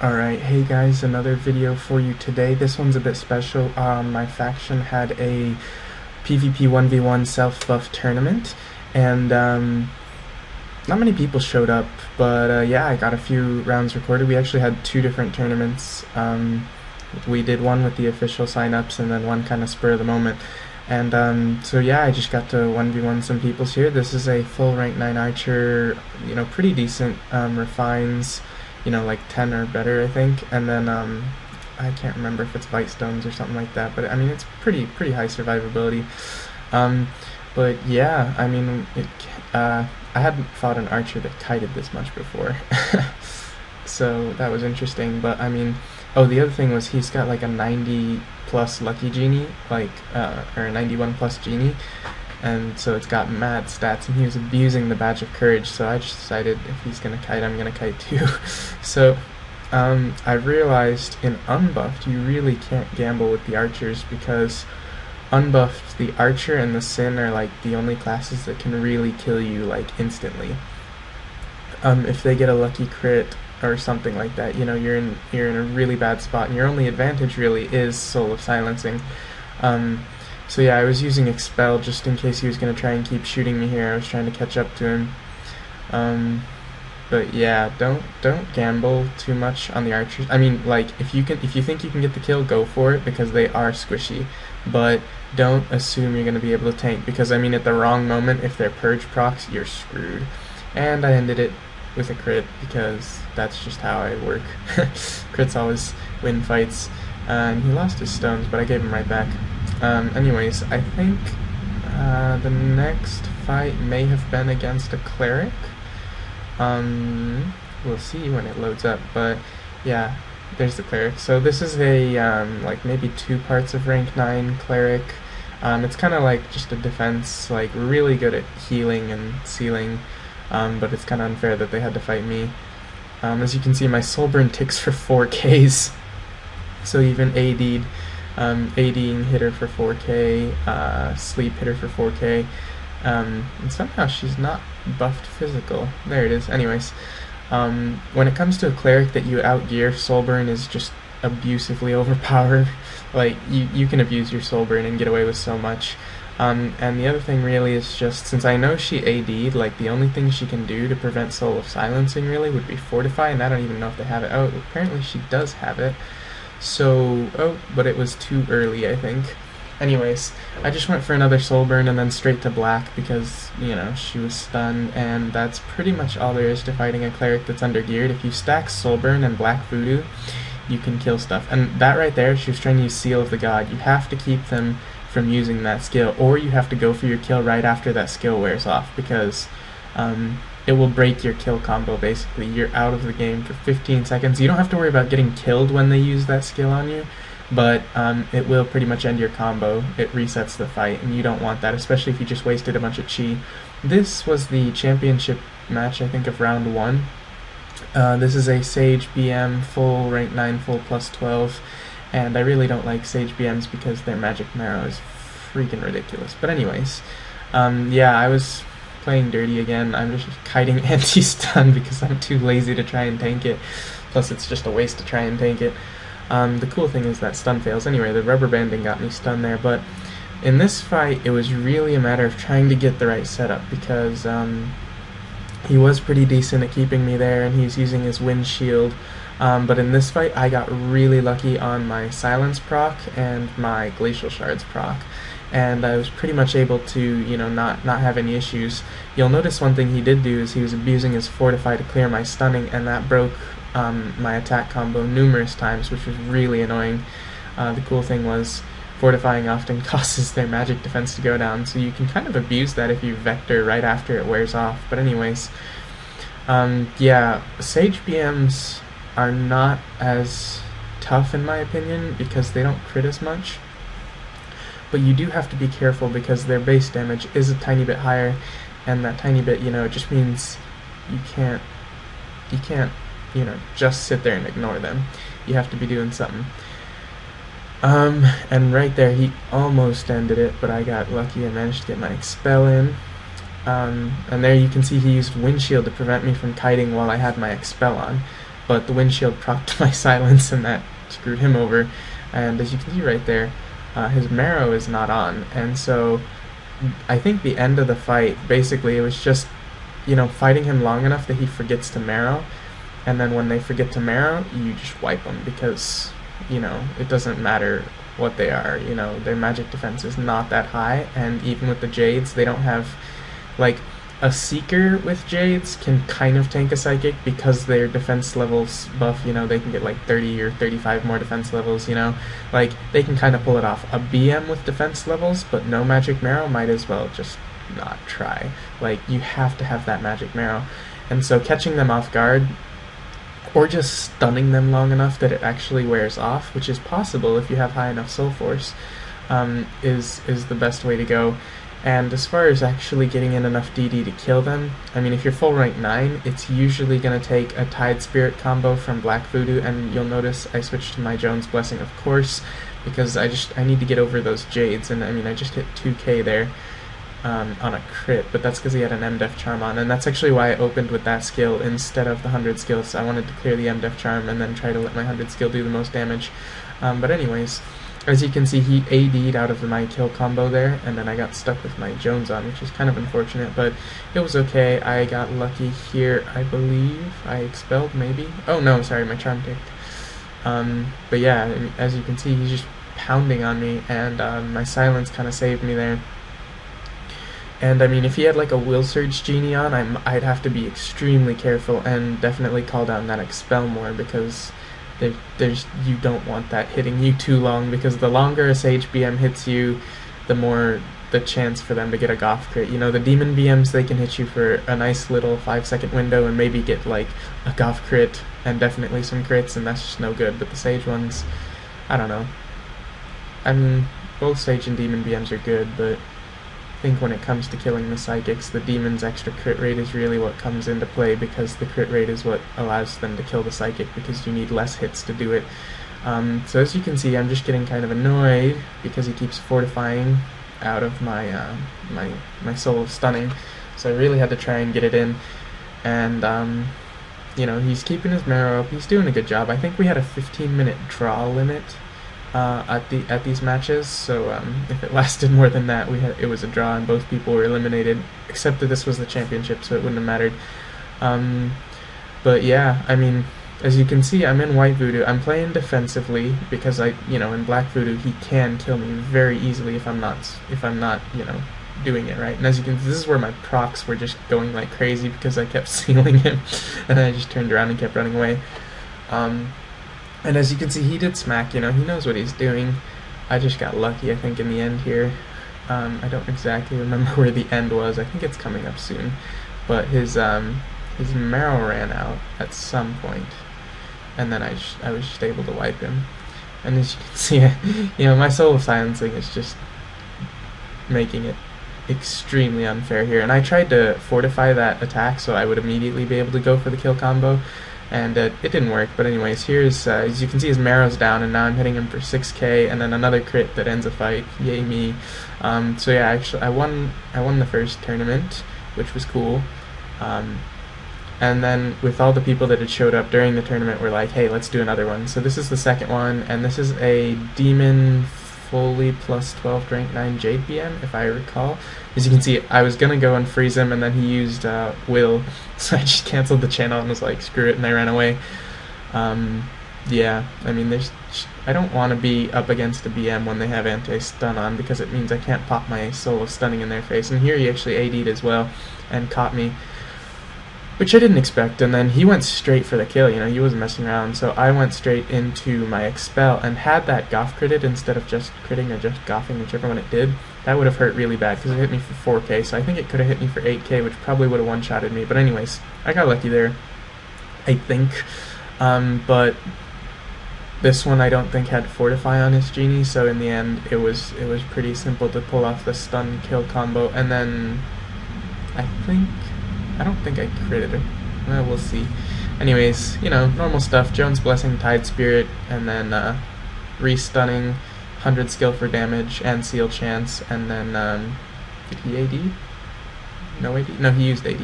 Alright, hey guys, another video for you today. This one's a bit special. My faction had a PvP 1v1 self-buff tournament, and not many people showed up, but yeah, I got a few rounds recorded. We actually had two different tournaments. We did one with the official signups, and then one kind of spur of the moment. And so yeah, I just got to 1v1 some peoples here. This is a full rank 9 archer, pretty decent, refines, like 10 or better, I think. And then I can't remember if it's Bite Stones or something like that, but I mean it's pretty high survivability. But yeah, I mean I hadn't fought an archer that kited this much before, so that was interesting. But I mean, oh, the other thing was he's got like a 90 plus lucky genie, or a 91 plus genie, and so it's got mad stats, and he was abusing the badge of courage, so I just decided if he's gonna kite, I'm gonna kite too. So I realized in unbuffed you really can't gamble with the archers, because unbuffed, the archer and the Sin are like the only classes that can really kill you like instantly. If they get a lucky crit or something like that, you're in a really bad spot, and your only advantage really is Soul of Silencing. So yeah, I was using Expel just in case he was going to try and keep shooting me here. I was trying to catch up to him. But yeah, don't gamble too much on the archers. I mean, like, if you think you can get the kill, go for it, because they are squishy. But don't assume you're going to be able to tank, because I mean, at the wrong moment, if they're purge procs, you're screwed. And I ended it with a crit, because that's just how I work. Crits always win fights. And he lost his stones, but I gave him right back. Anyways, I think the next fight may have been against a cleric. We'll see when it loads up, but yeah, there's the cleric. So this is a like maybe 2 parts of rank 9 cleric. It's kind of like just a defense, like really good at healing and sealing, but it's kind of unfair that they had to fight me. As you can see, my soul burn ticks for 4Ks, so even AD'd. ADing hit her for 4K, sleep hit her for 4K, and somehow she's not buffed physical. There it is. Anyways, when it comes to a cleric that you outgear, Soulburn is just abusively overpowered. Like, you can abuse your Soulburn and get away with so much. And the other thing really is just, since I know she AD'd, like, the only thing she can do to prevent Soul of Silencing really would be Fortify, and I don't even know if they have it. Oh, apparently she does have it. So, oh, but it was too early, I think. Anyways, I just went for another soul burn and then straight to black because, she was stunned, and that's pretty much all there is to fighting a cleric that's undergeared. If you stack soul burn and black voodoo, you can kill stuff. And that right there, she was trying to use Seal of the God. You have to keep them from using that skill, or you have to go for your kill right after that skill wears off, because it will break your kill combo. Basically, you're out of the game for 15 seconds. You don't have to worry about getting killed when they use that skill on you, but it will pretty much end your combo. It resets the fight, and you don't want that, especially if you just wasted a bunch of chi. This was the championship match, I think, of round 1. This is a Sage BM full rank 9 full plus 12, and I really don't like Sage BMs because their magic marrow is freaking ridiculous. But anyways, yeah, I was playing dirty again. I'm just kiting anti-stun because I'm too lazy to try and tank it. Plus, it's just a waste to try and tank it. The cool thing is that stun fails. Anyway, the rubber banding got me stunned there, but in this fight, it was really a matter of trying to get the right setup, because he was pretty decent at keeping me there, and he's using his wind shield. But in this fight, I got really lucky on my silence proc and my glacial shards proc, and I was pretty much able to, not have any issues. You'll notice one thing he did do is he was abusing his Fortify to clear my stunning, and that broke my attack combo numerous times, which was really annoying. The cool thing was, fortifying often causes their magic defense to go down, so you can kind of abuse that if you vector right after it wears off. But anyways, yeah, Sage BMs are not as tough in my opinion because they don't crit as much. But you do have to be careful because their base damage is a tiny bit higher, and that tiny bit, it just means you can't, just sit there and ignore them. You have to be doing something. And right there, he almost ended it, but I got lucky and managed to get my Expel in. And there you can see he used Windshield to prevent me from kiting while I had my Expel on. but the windshield propped my silence, and that screwed him over. And as you can see right there, his marrow is not on, and so I think the end of the fight, basically, it was just, fighting him long enough that he forgets to marrow, and then when they forget to marrow, you just wipe them, because, it doesn't matter what they are, their magic defense is not that high, and even with the Jades, they don't have, like, a Seeker with Jades can kind of tank a Psychic because their defense levels buff, they can get like 30 or 35 more defense levels, like, they can kind of pull it off. A BM with defense levels, but no magic marrow, might as well just not try. Like, you have to have that magic marrow. And so catching them off guard, or just stunning them long enough that it actually wears off, which is possible if you have high enough soul force, is the best way to go. And as far as actually getting in enough DD to kill them, I mean, if you're full rank 9, it's usually going to take a Tide Spirit combo from Black Voodoo, and you'll notice I switched to my Jones Blessing, of course, because I need to get over those Jades, and I mean, I just hit 2k there on a crit, but that's because he had an MDef Charm on, and that's actually why I opened with that skill instead of the 100 skill, so I wanted to clear the MDef Charm and then try to let my 100 skill do the most damage. But anyways, as you can see, he AD'd out of my kill combo there, and then I got stuck with my Jones on, which is kind of unfortunate, but it was okay. I got lucky here, I believe. I expelled, maybe? Oh no, sorry, my charm ticked. But yeah, as you can see, he's just pounding on me, and my silence kind of saved me there. And I mean, if he had like a Will Surge Genie on, I'd have to be extremely careful and definitely call down that Expel more, because you don't want that hitting you too long, because the longer a Sage BM hits you, the more the chance for them to get a Goth crit. The Demon BMs, they can hit you for a nice little 5-second window and maybe get like a Goth crit and definitely some crits, and that's just no good. But the Sage ones, I don't know. I mean, both Sage and Demon BMs are good, but I think when it comes to killing the Psychics, the Demon's extra crit rate is really what comes into play, because the crit rate is what allows them to kill the Psychic, because you need less hits to do it. So as you can see, I'm just getting kind of annoyed because he keeps fortifying out of my my Soul of Stunning, so I really had to try and get it in. And he's keeping his marrow up, he's doing a good job. I think we had a 15-minute draw limit at these matches, so if it lasted more than that, it was a draw and both people were eliminated, except that this was the championship, so it wouldn't have mattered. But yeah, I mean, as you can see, I'm in White Voodoo. I'm playing defensively because in Black Voodoo he can kill me very easily if I'm not doing it right. And as you can see, this is where my procs were just going like crazy because I kept sealing him, and then I just turned around and kept running away. And as you can see, he did smack, he knows what he's doing. I just got lucky, I think, in the end here. I don't exactly remember where the end was. I think it's coming up soon. But his marrow ran out at some point, and then I was just able to wipe him. And as you can see, my Soul of Silencing is just making it extremely unfair here. And I tried to fortify that attack so I would immediately be able to go for the kill combo, and it didn't work. But anyways, here's as you can see, his marrow's down, and now I'm hitting him for 6k, and then another crit that ends a fight. Yay me! So yeah, actually, I won the first tournament, which was cool. And then with all the people that had showed up during the tournament, we're like, hey, let's do another one. So this is the second one, and this is a Demon fully plus 12 rank 9 Jade BM, if I recall. As you can see, I was gonna go and freeze him, and then he used Will, so I just canceled the channel and was like, screw it, and I ran away. Yeah, I mean, I don't want to be up against a BM when they have anti-stun on, because it means I can't pop my Soul of Stunning in their face. And here he actually AD'd as well and caught me, which I didn't expect. And then he went straight for the kill, he wasn't messing around. So I went straight into my Expel, and had that Goth critted instead of just critting or just Gothing, whichever one it did, that would have hurt really bad, because it hit me for 4k, so I think it could have hit me for 8k, which probably would have one-shotted me. But anyways, I got lucky there, I think. But this one I don't think had Fortify on his Genie, so in the end it was pretty simple to pull off the stun kill combo. And then I don't think I critted her. Well, we'll see. Anyways, normal stuff. Jones Blessing, Tide Spirit, and then re-stunning, 100 skill for damage, and seal chance, and then did he AD? no AD? No, he used AD.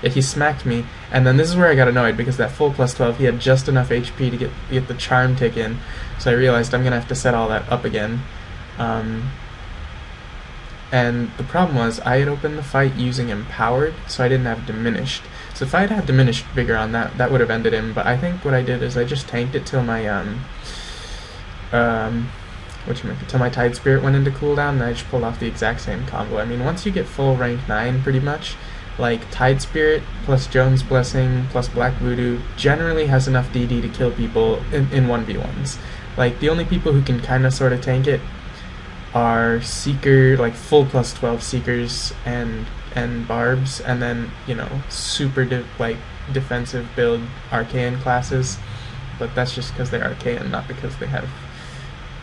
Yeah, he smacked me, and then this is where I got annoyed, because that full plus 12, he had just enough HP to get the charm tick in, so I realized I'm going to have to set all that up again. And the problem was, I had opened the fight using Empowered, so I didn't have Diminished. So if I had had Diminished Vigor on that, that would have ended him, but I think what I did is I just tanked it till my, till my Tide Spirit went into cooldown, and I just pulled off the exact same combo. I mean, once you get full rank 9, pretty much, like, Tide Spirit plus Jones Blessing plus Black Voodoo generally has enough DD to kill people in 1v1s. Like, the only people who can kind of sort of tank it are Seeker, like full plus 12 Seekers and Barbs, and then, you know, super defensive build Archaean classes, but that's just because they're Archaean, not because they have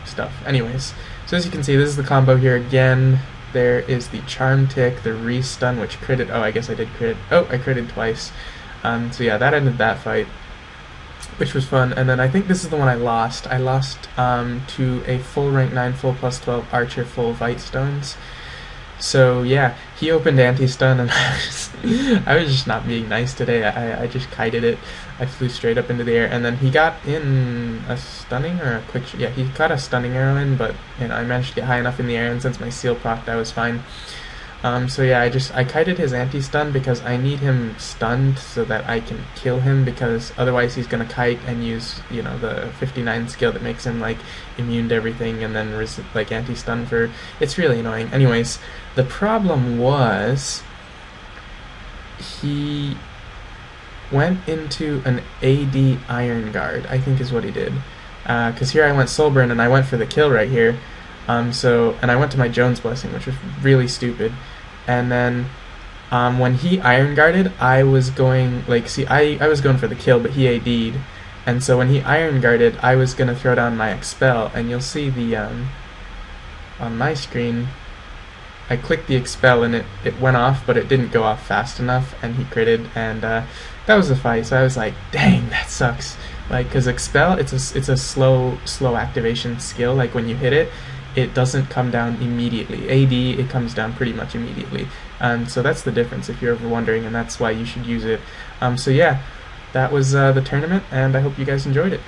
stuff. Anyways, so as you can see, this is the combo here again. There is the Charm Tick, the Re-Stun, which critted. Oh, I guess I did crit. Oh, I critted twice. So yeah, that ended that fight, which was fun. And then I think this is the one I lost. I lost to a full rank 9, full plus 12 Archer, full Vite Stones. So yeah, he opened anti-stun, and I was just not being nice today. I just kited it. I flew straight up into the air, and then he got in a stunning or a quick... Yeah, he got a stunning arrow in, but you know, I managed to get high enough in the air, and since my seal procced, I was fine. So yeah, I kited his anti-stun because I need him stunned so that I can kill him, because otherwise he's gonna kite and use, you know, the 59 skill that makes him like immune to everything, and then like anti-stun for... It's really annoying. Anyways, the problem was he went into an AD Iron Guard, I think is what he did. Because here I went Soulburn and I went for the kill right here. And I went to my Jones Blessing, which was really stupid. And then when he Iron Guarded, I was going, like, see, I was going for the kill, but he AD'd. And so when he Iron Guarded, I was going to throw down my Expel, and you'll see the, on my screen, I clicked the Expel and it went off, but it didn't go off fast enough, and he critted, and that was the fight. So I was like, dang, that sucks. Like, because Expel, it's a slow activation skill. Like, when you hit it, it doesn't come down immediately. AD, it comes down pretty much immediately. And so that's the difference, if you're ever wondering, and that's why you should use it. So yeah, that was the tournament, and I hope you guys enjoyed it.